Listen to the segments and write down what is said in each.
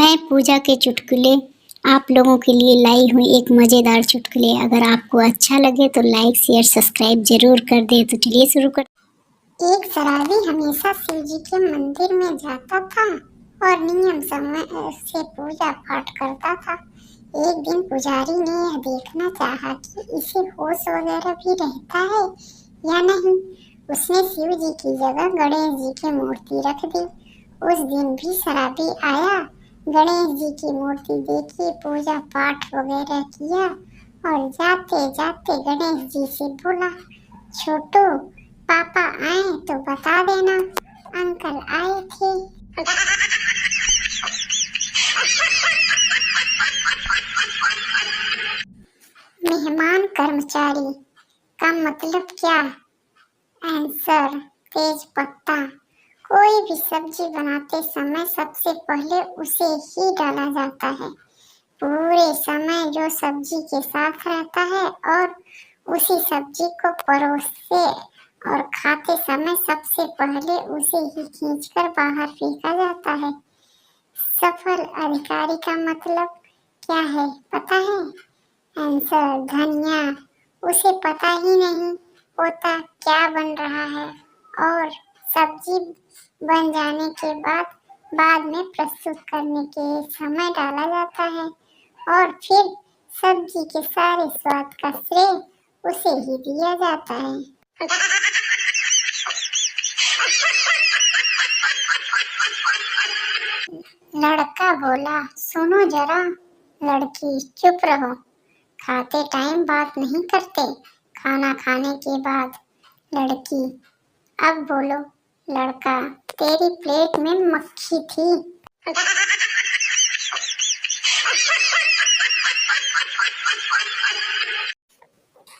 मैं पूजा के चुटकुले आप लोगों के लिए लाई हूँ एक मज़ेदार चुटकुले। अगर आपको अच्छा लगे तो लाइक शेयर सब्सक्राइब जरूर कर दे। तो चलिए शुरू कर। एक शराबी हमेशा शिव जी के मंदिर में जाता था और नियम समय से पूजा पाठ करता था। एक दिन पुजारी ने यह देखना चाहा कि इसे होश वगैरह भी रहता है या नहीं। उसने शिव जी की जगह गणेश जी की मूर्ति रख दी। उस दिन भी शराबी आया, गणेश जी की मूर्ति देखी, पूजा पाठ वगैरह किया और जाते जाते गणेश जी से बोला, छोटू पापा आए तो बता देना, अंकल आए थे। मेहमान कर्मचारी का मतलब क्या? आंसर, तेज पत्ता। कोई भी सब्जी बनाते समय सबसे पहले उसे ही डाला जाता है। पूरे समय जो सब्जी के साथ रहता है और उसी सब्जी को परोसते और खाते समय सबसे पहले उसे ही खींचकर बाहर फेंका जाता है। सफल अधिकारी का मतलब क्या है पता है? आंसर, धनिया। उसे पता ही नहीं होता क्या बन रहा है और सब्जी बन जाने के बाद में प्रस्तुत करने के समय डाला जाता है और फिर सब्जी के सारे स्वाद का श्रेय उसे ही दिया जाता है। लड़का बोला, सुनो जरा। लड़की, चुप रहो, खाते टाइम बात नहीं करते, खाना खाने के बाद। लड़की, अब बोलो। लड़का, तेरी प्लेट में मक्खी थी।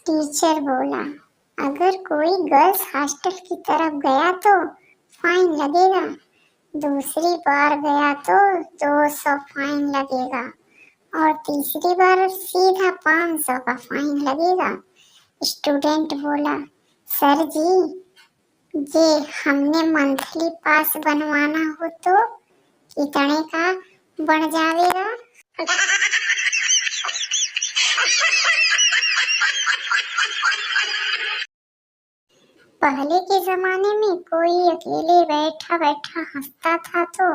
टीचर बोला, अगर कोई गर्ल्स हॉस्टल की तरफ गया तो फाइन लगेगा, दूसरी बार गया तो 200 फाइन लगेगा और तीसरी बार सीधा 500 का फाइन लगेगा। स्टूडेंट बोला, सर जी, ये हमने मंथली पास बनवाना हो तो कितने का बढ़ जाएगा? पहले के जमाने में कोई अकेले बैठा बैठा हंसता था तो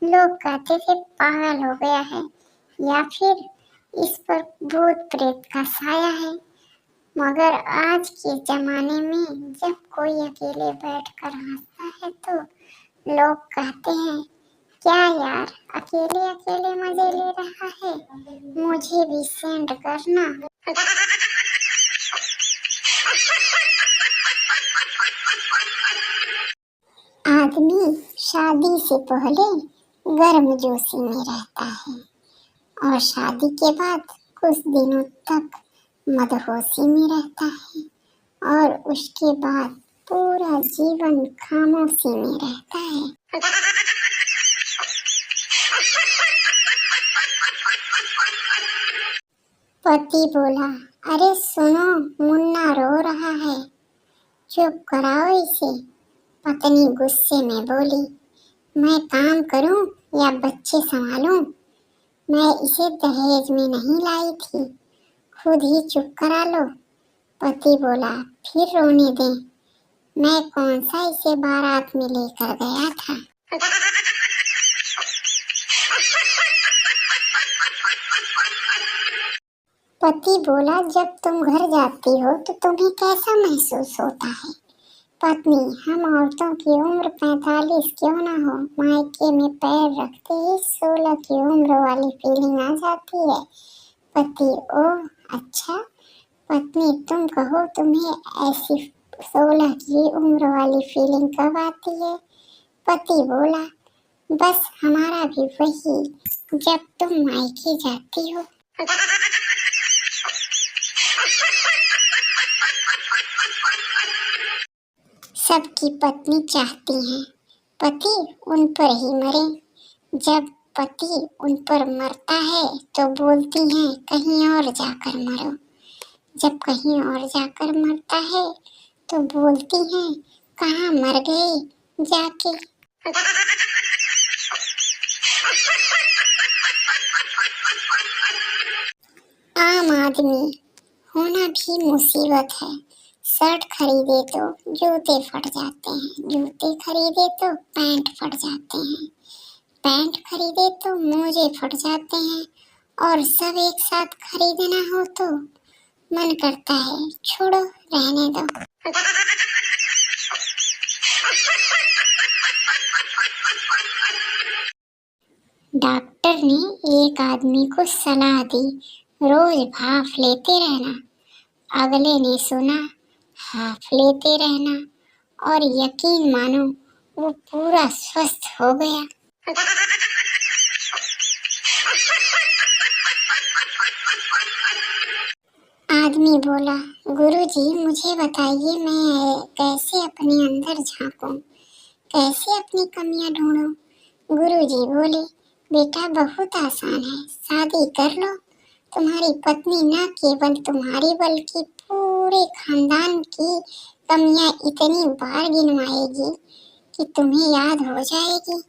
लोग कहते थे पागल हो गया है या फिर इस पर भूत प्रेत का साया है। मगर आज के जमाने में जब कोई अकेले बैठकर हंसता है तो लोग कहते हैं, क्या यार अकेले अकेले मजे ले रहा है, मुझे भी सेंड करना। आदमी शादी से पहले गर्मजोशी में रहता है और शादी के बाद कुछ दिनों तक मदहोशी में रहता है और उसके बाद पूरा जीवन खामोशी में रहता है। पति बोला, अरे सुनो, मुन्ना रो रहा है, चुप कराओ इसे। पत्नी गुस्से में बोली, मैं काम करूं या बच्चे संभालूं? मैं इसे दहेज में नहीं लाई थी, खुद ही चुप करा लो। पति बोला, फिर रोने दें, मैं कौन सा इसे बारात में लेकर गया था। पति बोला, जब तुम घर जाती हो तो तुम्हें कैसा महसूस होता है? पत्नी, हम औरतों की उम्र 45 क्यों ना हो, मायके में पैर रखते ही 16 की उम्र वाली फीलिंग आ जाती है। पति, ओह अच्छा। पत्नी, तुम कहो तुम्हें ऐसी 16 की उम्र वाली फीलिंग कब आती है? पति बोला, बस हमारा भी वही, जब तुम मायके जाती हो। सबकी पत्नी चाहती हैं पति उन पर ही मरे। जब पति उन पर मरता है तो बोलती हैं कहीं और जाकर मरो। जब कहीं और जाकर मरता है तो बोलती हैं कहाँ मर गए जाके। आम आदमी होना भी मुसीबत है। शर्ट खरीदे तो जूते फट जाते हैं, जूते खरीदे तो पैंट फट जाते हैं, पैंट खरीदे तो मोजे फट जाते हैं, और सब एक साथ खरीदना हो तो मन करता है छोड़ो रहने दो। डॉक्टर ने एक आदमी को सलाह दी, रोज भाप लेते रहना। अगले ने सुना, हाफ लेते रहना, और यकीन मानो वो पूरा स्वस्थ हो गया। आदमी बोला, गुरुजी मुझे बताइए मैं कैसे अपने अंदर झांकूं, कैसे अपनी कमियां ढूंढूं। गुरुजी बोले, बेटा बहुत आसान है, शादी कर लो। तुम्हारी पत्नी न केवल तुम्हारी बल्कि पूरे खानदान की कमियां इतनी बार गिनवाएगी कि तुम्हें याद हो जाएगी।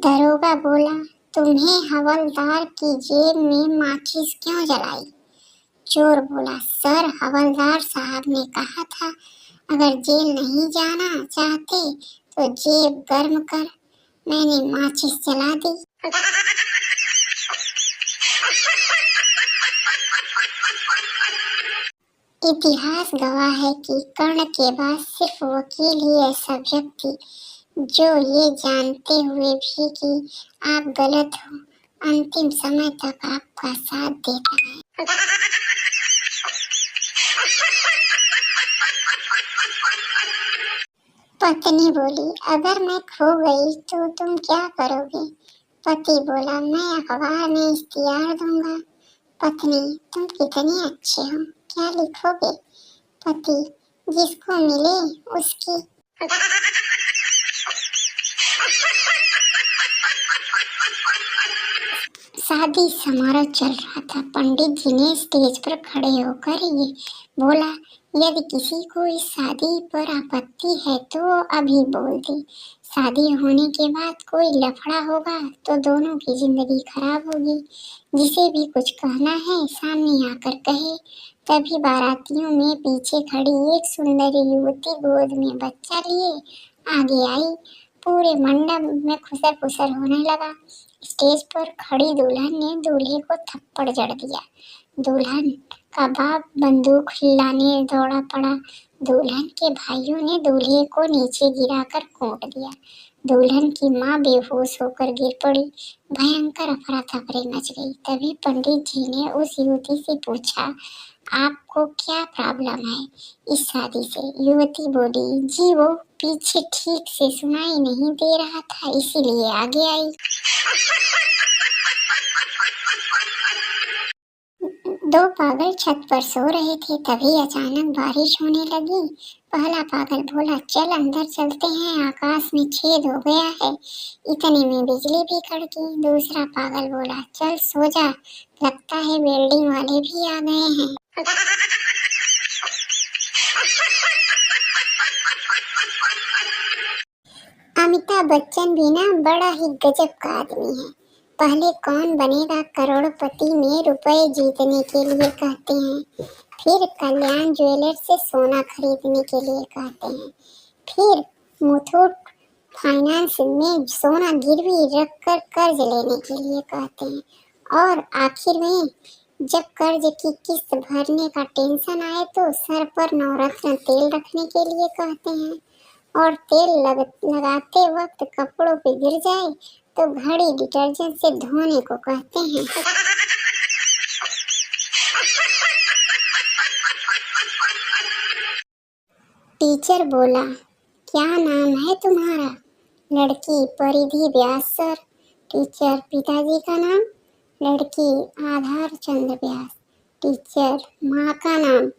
दरोगा बोला, तुम्हें हवलदार की जेब में माचिस क्यों जलाई? चोर बोला, सर हवलदार साहब ने कहा था अगर जेल नहीं जाना चाहते तो जेब गर्म कर, मैंने माचिस जला दी। इतिहास गवाह है कि कर्ण के बाद सिर्फ वकील ही ऐसा व्यक्ति जो ये जानते हुए भी कि आप गलत हो, अंतिम समय तक आपका साथ देता है। पत्नी बोली, अगर मैं खो गई तो तुम क्या करोगे? पति बोला, मैं अखबार में इश्तिहार दूंगा। पत्नी, तुम कितने अच्छे हो, क्या लिखोगे? पति, जिसको मिले उसकी। शादी समारोह चल रहा था। पंडित जी ने स्टेज पर खड़े होकर ये बोला, यदि किसी को इस शादी पर आपत्ति है तो अभी बोल दे। शादी होने के बाद कोई लफड़ा होगा तो दोनों की जिंदगी खराब होगी। जिसे भी कुछ कहना है सामने आकर कहे। तभी बारातियों में पीछे खड़ी एक सुंदर युवती गोद में बच्चा लिए आगे आई। पूरे मंडप में खुसर पुसर होने लगा। स्टेज पर खड़ी दुल्हन ने दूल्हे को थप्पड़ जड़ दिया। दुल्हन का बाप बंदूक लाने दौड़ा पड़ा। दुल्हन के भाइयों ने दूल्हे को नीचे गिराकर कूट दिया। दुल्हन की माँ बेहोश होकर गिर पड़ी। भयंकर अफरा तफरी मच गई। तभी पंडित जी ने उस युवती से पूछा, आपको क्या प्रॉब्लम है इस शादी से? युवती बोली, जी वो पीछे ठीक से सुनाई नहीं दे रहा था इसीलिए आगे आई। दो पागल छत पर सो रहे थे, तभी अचानक बारिश होने लगी। पहला पागल बोला, चल अंदर चलते हैं, आकाश में छेद हो गया है। इतने में बिजली भी कड़की। दूसरा पागल बोला, चल सो जा, लगता है बिल्डिंग वाले भी आ गए हैं। अमिताभ बच्चन भी ना बड़ा ही गजब का आदमी है। पहले कौन बनेगा करोड़पति में रुपए जीतने के लिए कहते हैं, फिर कल्याण ज्वेलर्स से सोना खरीदने के लिए कहते हैं, फिर मुथूट फाइनेंस में सोना गिरवी रखकर कर्ज लेने के लिए कहते हैं, और आखिर में जब कर्ज की किस्त भरने का टेंशन आए तो सर पर नवरत्न तेल रखने के लिए कहते हैं, और तेल लगाते वक्त कपड़ों पे गिर जाए तो घड़ी डिटर्जेंट से धोने को कहते हैं। टीचर बोला, क्या नाम है तुम्हारा? लड़की, परिधि व्यास सर। टीचर, पिताजी का नाम? लड़की, आधार चंद्र व्यास। टीचर, माँ का नाम?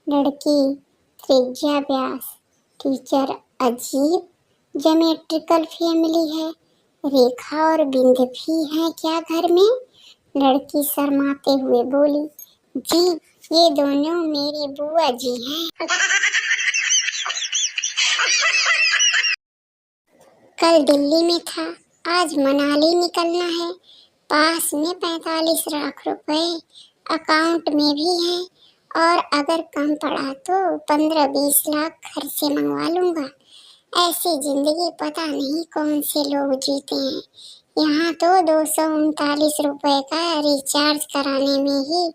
लड़की, त्रिज्या व्यास। टीचर, अजीब ज्योमेट्रिकल फैमिली है, रेखा और बिंद भी है क्या घर में? लड़की शर्माते हुए बोली, जी ये दोनों मेरी बुआ जी हैं। कल दिल्ली में था, आज मनाली निकलना है। पास में 45 लाख रुपए अकाउंट में भी हैं, और अगर कम पड़ा तो 15-20 लाख घर से मंगवा लूंगा। ऐसी जिंदगी पता नहीं कौन से लोग जीते हैं। यहाँ तो 239 रुपए का रिचार्ज कराने में ही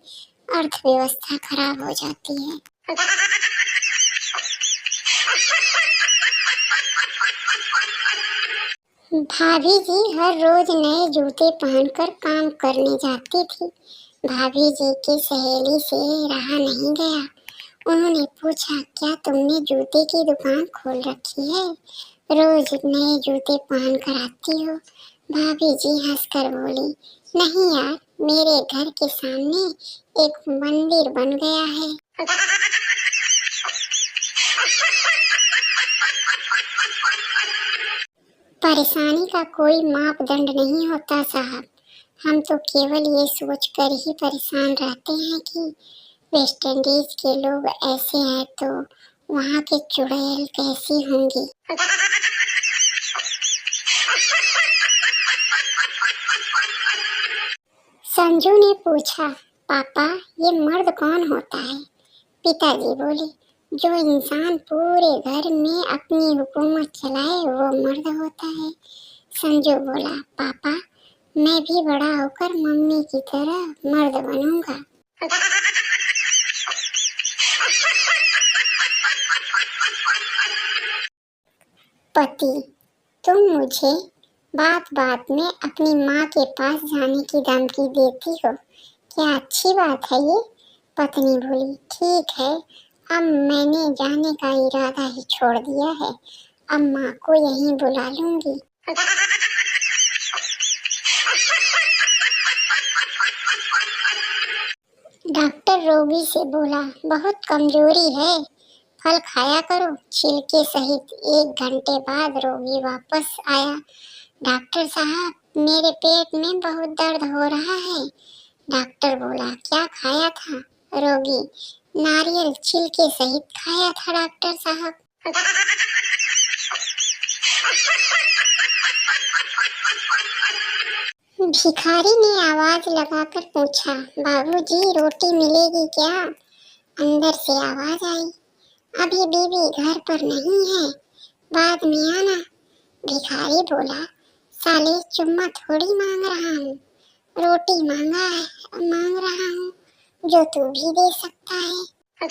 अर्थव्यवस्था खराब हो जाती है। भाभी जी हर रोज नए जूते पहनकर काम करने जाती थी। भाभी जी की सहेली से रहा नहीं गया। उन्होंने पूछा, क्या तुमने जूते की दुकान खोल रखी है? रोज नए जूते पहन कर आती हो? भाभी जी हंसकर बोली, नहीं यार, मेरे घर के सामने एक मंदिर बन गया है। परेशानी का कोई मापदंड नहीं होता साहब। हम तो केवल ये सोचकर ही परेशान रहते हैं कि वेस्ट इंडीज के लोग ऐसे हैं तो वहाँ के चुड़ैल कैसी होंगी। संजू ने पूछा, पापा ये मर्द कौन होता है? पिताजी बोले, जो इंसान पूरे घर में अपनी हुकूमत चलाए वो मर्द होता है। संजू बोला, पापा मैं भी बड़ा होकर मम्मी की तरह मर्द बनूंगा। पति, तुम मुझे बात बात में अपनी माँ के पास जाने की धमकी देती हो, क्या अच्छी बात है ये? पत्नी बोली, ठीक है, अब मैंने जाने का इरादा ही छोड़ दिया है। अब माँ को यहीं बुला लूंगी। डॉक्टर रोगी से बोला, बहुत कमजोरी है, फल खाया करो छिलके सहित। 1 घंटे बाद रोगी वापस आया। डॉक्टर साहब, मेरे पेट में बहुत दर्द हो रहा है। डॉक्टर बोला, क्या खाया था? रोगी, नारियल छिलके सहित खाया था डॉक्टर साहब। भिखारी ने आवाज लगाकर पूछा, बाबूजी रोटी मिलेगी क्या? अंदर से आवाज आई, अभी बीवी घर पर नहीं है, बाद में आना। भिखारी बोला, साले चुम्मा थोड़ी मांग रहा हूँ, रोटी मांग रहा हूँ जो तू भी दे सकता है।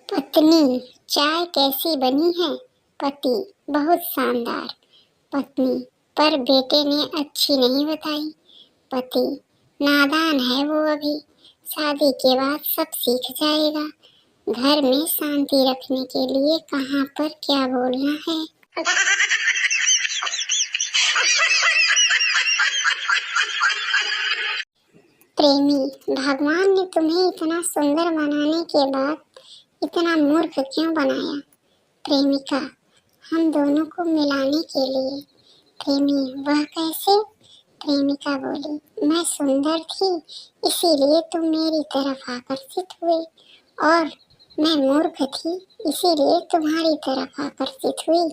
पत्नी, चाय कैसी बनी है? पति, बहुत शानदार। पत्नी, पर बेटे ने अच्छी नहीं बताई। पति, नादान है वो अभी, शादी के बाद सब सीख जाएगा। घर में शांति रखने के लिए कहाँ पर क्या बोलना है। प्रेमी, भगवान ने तुम्हें इतना सुंदर बनाने के बाद इतना मूर्ख क्यों बनाया? प्रेमिका, हम दोनों को मिलाने के लिए। प्रेमी, वह कैसे? प्रेमिका बोली, मैं सुंदर थी इसीलिए तुम मेरी तरफ आकर्षित हुए, और मैं मूर्ख थी इसीलिए तुम्हारी तरफ आकर्षित हुई।